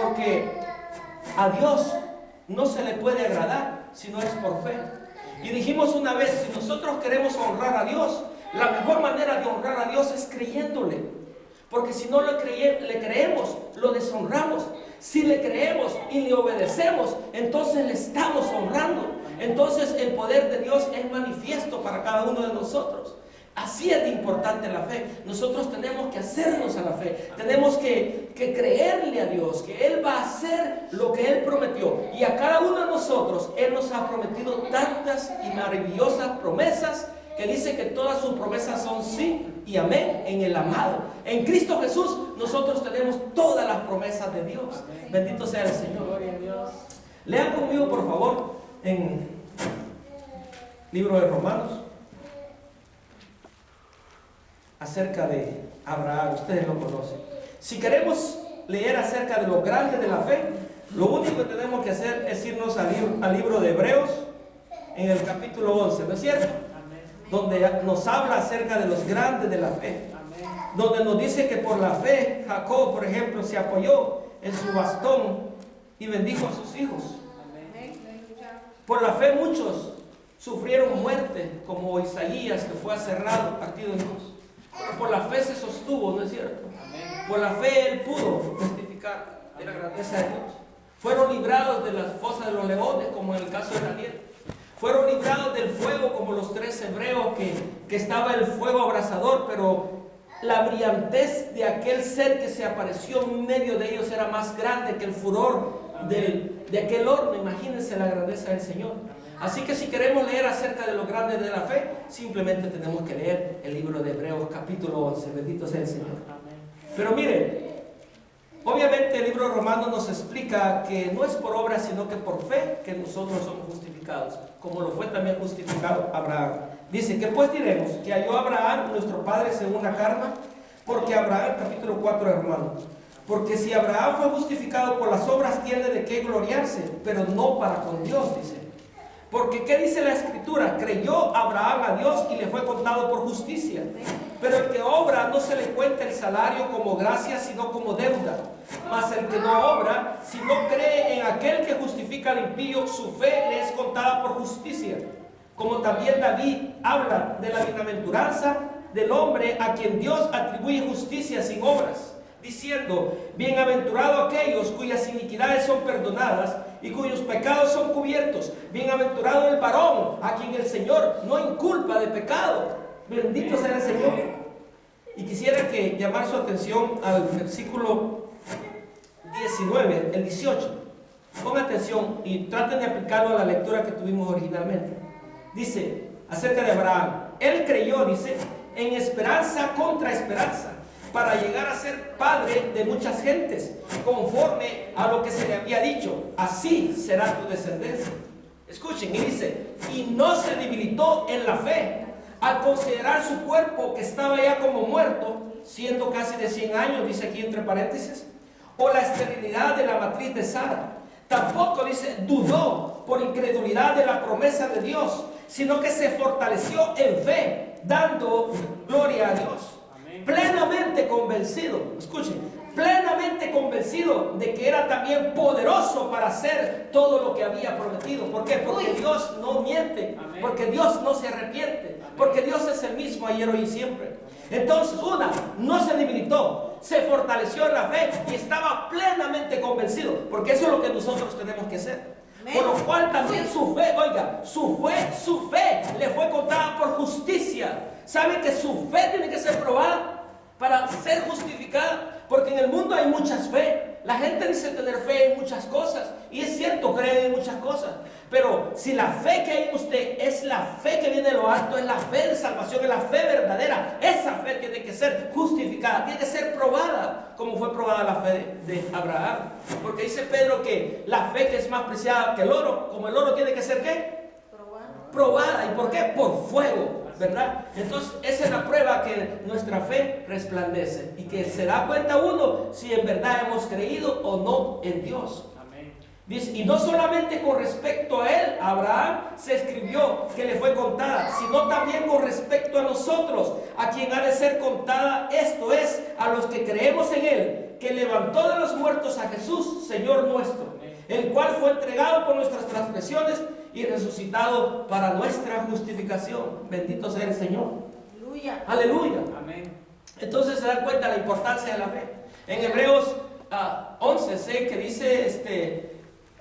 Porque a Dios no se le puede agradar si no es por fe. Y dijimos una vez, si nosotros queremos honrar a Dios, la mejor manera de honrar a Dios es creyéndole. Porque si no le creemos, lo deshonramos. Si le creemos y le obedecemos, entonces le estamos honrando. Entonces el poder de Dios es manifiesto para cada uno de nosotros. Así es de importante la fe. Nosotros tenemos que hacernos a la fe. Tenemos que creerle a Dios, que Él va a hacer lo que Él prometió. Y a cada uno de nosotros, Él nos ha prometido tantas y maravillosas promesas, que dice que todas sus promesas son sí y amén en el amado. En Cristo Jesús nosotros tenemos todas las promesas de Dios. Amén. Bendito sea el Señor. Gloria a Dios. Lean conmigo por favor en libro de Romanos acerca de Abraham. Ustedes lo conocen. Si queremos leer acerca de lo grande de la fe, lo único que tenemos que hacer es irnos al libro de Hebreos en el capítulo 11, ¿no es cierto? Donde nos habla acerca de los grandes de la fe. Amén. Donde nos dice que por la fe Jacob, por ejemplo, se apoyó en su bastón y bendijo a sus hijos. Amén. Por la fe muchos sufrieron muerte, como Isaías, que fue aserrado, partido en dos. Pero por la fe se sostuvo, ¿no es cierto? Amén. Por la fe él pudo testificar de la grandeza de Dios. Fueron librados de las fosas de los leones, como en el caso de Daniel. Fueron librados del fuego como los 3 hebreos que estaba el fuego abrasador, pero la brillantez de aquel ser que se apareció en medio de ellos era más grande que el furor de aquel horno. Imagínense la grandeza del Señor. Así que si queremos leer acerca de lo grande de la fe, simplemente tenemos que leer el libro de Hebreos capítulo 11. Bendito sea el Señor. Pero miren, obviamente el libro de Romanos nos explica que no es por obra, sino que por fe que nosotros somos justificados, como lo fue también justificado Abraham. Dice, ¿qué pues diremos? Que halló Abraham, nuestro padre según la carne, porque Abraham, capítulo 4, hermano. Porque si Abraham fue justificado por las obras, tiene de qué gloriarse, pero no para con Dios, dice. Porque ¿qué dice la Escritura? Creyó Abraham a Dios y le fue contado por justicia. Pero el que obra no se le cuenta el salario como gracia, sino como deuda. Mas el que no obra, si no cree en aquel que justifica al impío, su fe le es contada por justicia. Como también David habla de la bienaventuranza del hombre a quien Dios atribuye justicia sin obras, diciendo, bienaventurado aquellos cuyas iniquidades son perdonadas y cuyos pecados son cubiertos. Bienaventurado el varón a quien el Señor no inculpa de pecado. Bendito sea el Señor. Y quisiera que llamar su atención al versículo 19, el 18. Pongan atención y traten de aplicarlo a la lectura que tuvimos originalmente. Dice, acerca de Abraham, él creyó, dice, en esperanza contra esperanza, para llegar a ser padre de muchas gentes, conforme a lo que se le había dicho, así será tu descendencia. Escuchen, y dice, y no se debilitó en la fe, al considerar su cuerpo que estaba ya como muerto, siendo casi de 100 años, dice aquí entre paréntesis, o la esterilidad de la matriz de Sara. Tampoco, dice, dudó por incredulidad de la promesa de Dios, sino que se fortaleció en fe, dando gloria a Dios. Amén. Plenamente convencido, escuchen, plenamente convencido de que era también poderoso para hacer todo lo que había prometido. ¿Por qué? Porque Dios no miente. Amén. Porque Dios no se arrepiente. Amén. Porque Dios es el mismo ayer, hoy y siempre. Entonces, no se debilitó, se fortaleció en la fe y estaba plenamente convencido, porque eso es lo que nosotros tenemos que hacer. Por lo cual también su fe, oiga, su fe le fue contada por justicia. ¿Sabe que su fe tiene que ser probada para ser justificada? Porque en el mundo hay muchas fe. La gente dice tener fe en muchas cosas, y es cierto, creen en muchas cosas. Pero si la fe que hay en usted es la fe que viene de lo alto, es la fe de salvación, es la fe verdadera, esa fe tiene que ser justificada, tiene que ser probada, como fue probada la fe de Abraham. Porque dice Pedro que la fe que es más preciada que el oro, como el oro tiene que ser ¿qué? Probada. ¿Y por qué? Por fuego, ¿verdad? Entonces esa es la prueba que nuestra fe resplandece y que se da cuenta uno si en verdad hemos creído o no en Dios. Dice, y no solamente con respecto a él, a Abraham, se escribió que le fue contada, sino también con respecto a nosotros, a quien ha de ser contada, esto es, a los que creemos en él, dice que levantó de los muertos a Jesús, Señor nuestro, el cual fue entregado por nuestras transgresiones y resucitado para nuestra justificación. Bendito sea el Señor. Aleluya. Aleluya. Amén. Entonces se dan cuenta la importancia de la fe. En Hebreos 11 sé que dice,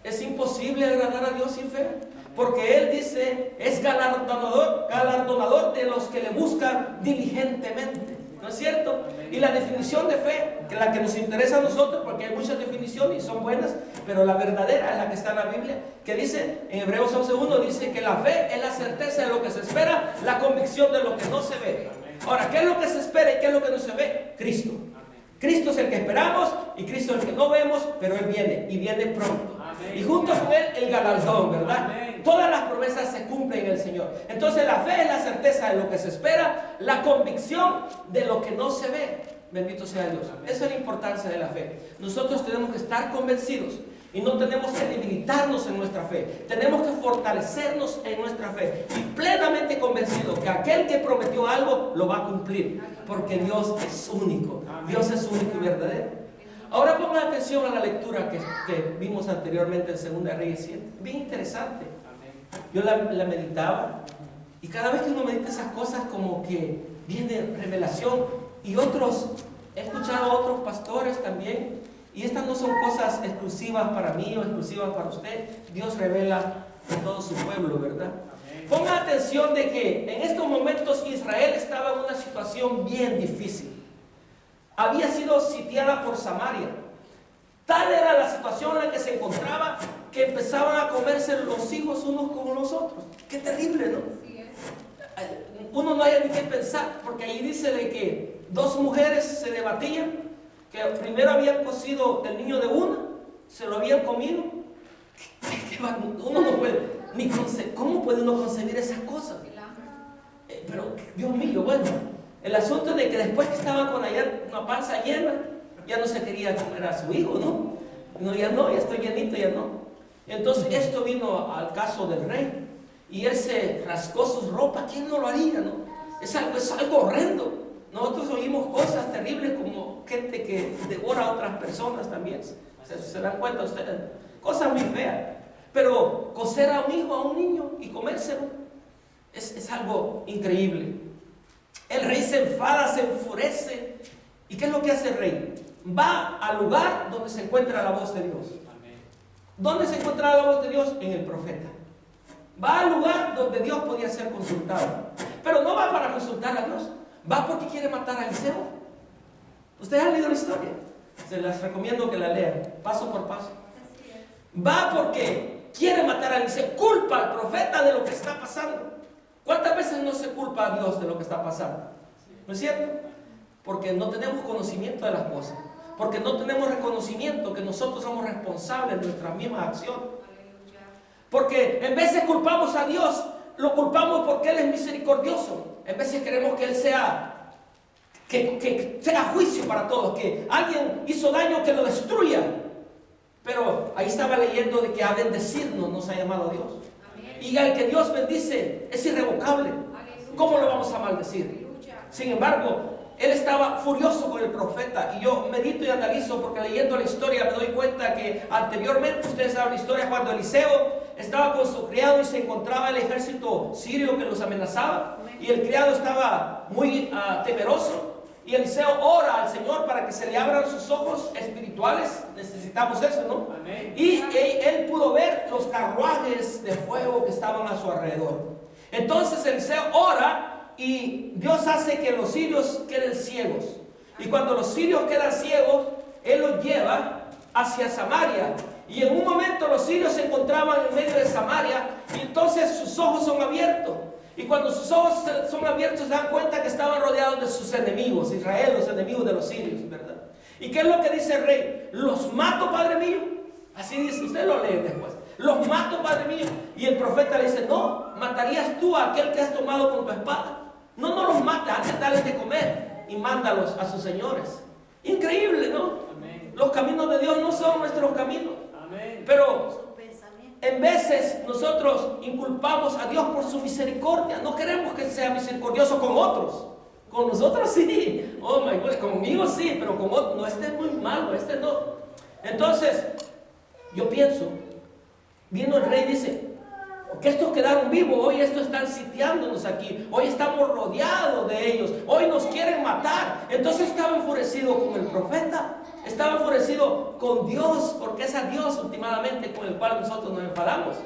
es imposible agradar a Dios sin fe, porque Él dice, es galardonador de los que le buscan diligentemente. ¿No es cierto? Y la definición de fe, que la que nos interesa a nosotros, porque hay muchas definiciones y son buenas, pero la verdadera es la que está en la Biblia, que dice, en Hebreos 11:1, dice que la fe es la certeza de lo que se espera, la convicción de lo que no se ve. Ahora, ¿qué es lo que se espera y qué es lo que no se ve? Cristo. Cristo es el que esperamos y Cristo es el que no vemos, pero Él viene y viene pronto. Y junto con Él el galardón, ¿verdad? Todas las promesas se cumplen en el Señor. Entonces la fe es la certeza de lo que se espera, la convicción de lo que no se ve. Bendito sea Dios. Esa es la importancia de la fe. Nosotros tenemos que estar convencidos y no tenemos que debilitarnos en nuestra fe. Tenemos que fortalecernos en nuestra fe y plenamente convencidos que aquel que prometió algo lo va a cumplir, porque Dios es único. Dios es único y verdadero. Ahora pongan atención a la lectura que vimos anteriormente en 2 Reyes 7. Bien interesante. Yo la meditaba y cada vez que uno medita esas cosas como que viene revelación. Y he escuchado a otros pastores también, y estas no son cosas exclusivas para mí o exclusivas para usted. Dios revela a todo su pueblo, ¿verdad? Pongan atención de que en estos momentos Israel estaba en una situación bien difícil. Había sido sitiada por Samaria. Tal era la situación en la que se encontraba que empezaban a comerse los hijos unos con los otros. Qué terrible, ¿no? Uno no hay ni qué pensar, porque ahí dice de que 2 mujeres se debatían, que primero habían cocido el niño de una, se lo habían comido. Uno no puede ni ¿cómo puede uno concebir esas cosas? Pero Dios mío, bueno, el asunto es de que después que estaba con una panza llena, ya no se quería comer a su hijo, ¿no? No, ya estoy llenito, ya no. Entonces esto vino al caso del rey. Y él se rascó sus ropas. ¿Quién no lo haría, no? Es algo horrendo. Nosotros oímos cosas terribles como gente que devora a otras personas también. ¿Se dan cuenta ustedes? Cosas muy feas. Pero coser a un hijo, a un niño y comérselo es algo increíble. El rey se enfada, se enfurece. ¿Y qué es lo que hace el rey? Va al lugar donde se encuentra la voz de Dios. ¿Dónde se encontraba la voz de Dios? En el profeta. Va al lugar donde Dios podía ser consultado. Pero no va para consultar a Dios. Va porque quiere matar a Eliseo. Ustedes han leído la historia. Se las recomiendo que la lean, paso por paso. Va porque quiere matar a Eliseo. Culpa al profeta de lo que está pasando. ¿Cuántas veces no se culpa a Dios de lo que está pasando? ¿No es cierto? Porque no tenemos conocimiento de las cosas. Porque no tenemos reconocimiento que nosotros somos responsables de nuestras mismas acciones. Porque en veces culpamos a Dios, lo culpamos porque Él es misericordioso. En veces queremos que Él sea, que sea juicio para todos, que alguien hizo daño, que lo destruya. Pero ahí estaba leyendo de que a bendecirnos nos ha llamado Dios. Y al que Dios bendice es irrevocable. ¿Cómo lo vamos a maldecir? Sin embargo, él estaba furioso con el profeta, y yo medito y analizo porque leyendo la historia me doy cuenta que anteriormente, ustedes saben la historia, cuando Eliseo estaba con su criado y se encontraba el ejército sirio que los amenazaba, y el criado estaba muy temeroso, y Eliseo ora al Señor para que se le abran sus ojos espirituales. Necesitamos eso, ¿no? Amén. Y él pudo ver los carruajes de fuego que estaban a su alrededor. Entonces Eliseo ora y Dios hace que los sirios queden ciegos. Y cuando los sirios quedan ciegos, Él los lleva hacia Samaria. Y en un momento los sirios se encontraban en medio de Samaria, y entonces sus ojos son abiertos. Y cuando sus ojos son abiertos, se dan cuenta que estaban rodeados de sus enemigos, Israel, los enemigos de los sirios, ¿verdad? ¿Y qué es lo que dice el rey? Los mato, padre mío. Así dice, usted lo lee después. Los mato, padre mío. Y el profeta le dice, no, matarías tú a aquel que has tomado con tu espada. No los mates, antes dale de comer y mándalos a sus señores. Increíble, ¿no? Amén. Los caminos de Dios no son nuestros caminos. Amén. Pero en veces nosotros inculpamos a Dios por su misericordia. No queremos que sea misericordioso con otros, Con nosotros sí. Oh my God, conmigo sí, pero con otro, no, este es muy malo, este no. Entonces, yo pienso, vino el rey y dice, que estos quedaron vivos, hoy estos están sitiándonos aquí, hoy estamos rodeados de ellos, hoy nos quieren matar. Entonces estaba enfurecido con el profeta, estaba enfurecido con Dios, porque es a Dios últimamente con el cual nosotros nos enfadamos,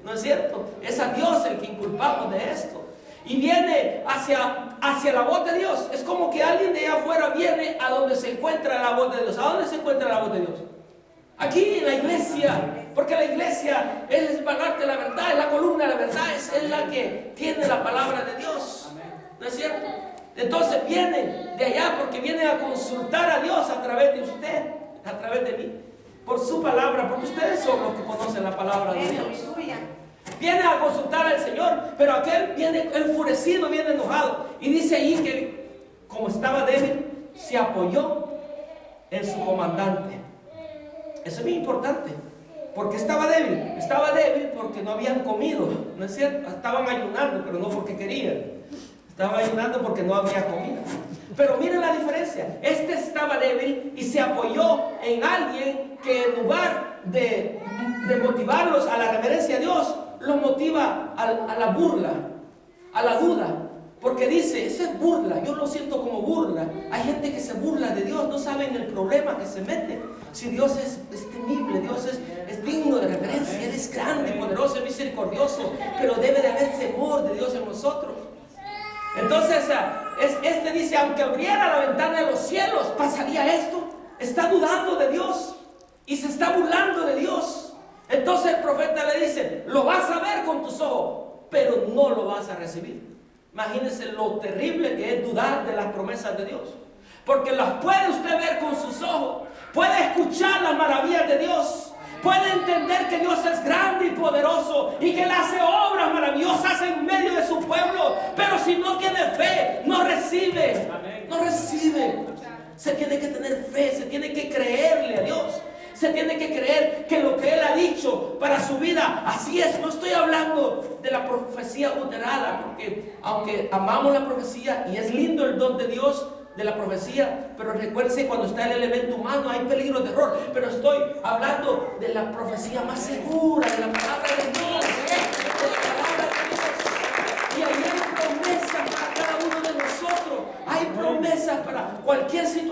¿no es cierto? Es a Dios el que inculpamos de esto. Y viene hacia la voz de Dios. Es como que alguien de allá afuera viene a donde se encuentra la voz de Dios. ¿A dónde se encuentra la voz de Dios? Aquí en la iglesia. Porque la iglesia es pagarte la verdad, es la columna de la verdad, es la que tiene la palabra de Dios. ¿No es cierto? Entonces vienen de allá porque vienen a consultar a Dios a través de usted, a través de mí, por su palabra, porque ustedes son los que conocen la palabra de Dios. Viene a consultar al Señor, pero aquel viene enfurecido, viene enojado. Y dice ahí que como estaba débil, se apoyó en su comandante. Eso es muy importante. Porque estaba débil porque no habían comido, ¿no es cierto? Estaban ayunando, pero no porque querían. Estaban ayunando porque no había comida. Pero miren la diferencia. Este estaba débil y se apoyó en alguien que en lugar de motivarlos a la reverencia a Dios, los motiva a la burla, a la duda. Porque dice, eso es burla, yo lo siento como burla. Hay gente que se burla de Dios, no saben el problema que se mete. Si Dios es temible, Dios es digno de reverencia, Él es grande, poderoso, misericordioso, pero debe de haber temor de Dios en nosotros. Entonces, este dice, aunque abriera la ventana de los cielos, ¿pasaría esto? Está dudando de Dios y se está burlando de Dios. Entonces el profeta le dice, lo vas a ver con tus ojos, pero no lo vas a recibir. Imagínense lo terrible que es dudar de las promesas de Dios. Porque las puede usted ver con sus ojos. Puede escuchar las maravillas de Dios. Puede entender que Dios es grande y poderoso. Y que Él hace obras maravillosas en medio de su pueblo. Pero si no tiene fe, no recibe. No recibe. Se tiene que tener fe. Se tiene que creerle a Dios. Se tiene que creer que lo que Él ha dicho para su vida, así es. No estoy hablando de la profecía uterada, porque aunque amamos la profecía y es lindo el don de Dios de la profecía, pero recuérdense, cuando está el elemento humano hay peligro de error. Pero estoy hablando de la profecía más segura, de la palabra de Dios, de la palabra de Dios. Y ahí hay promesas para cada uno de nosotros. Hay promesas para cualquier situación.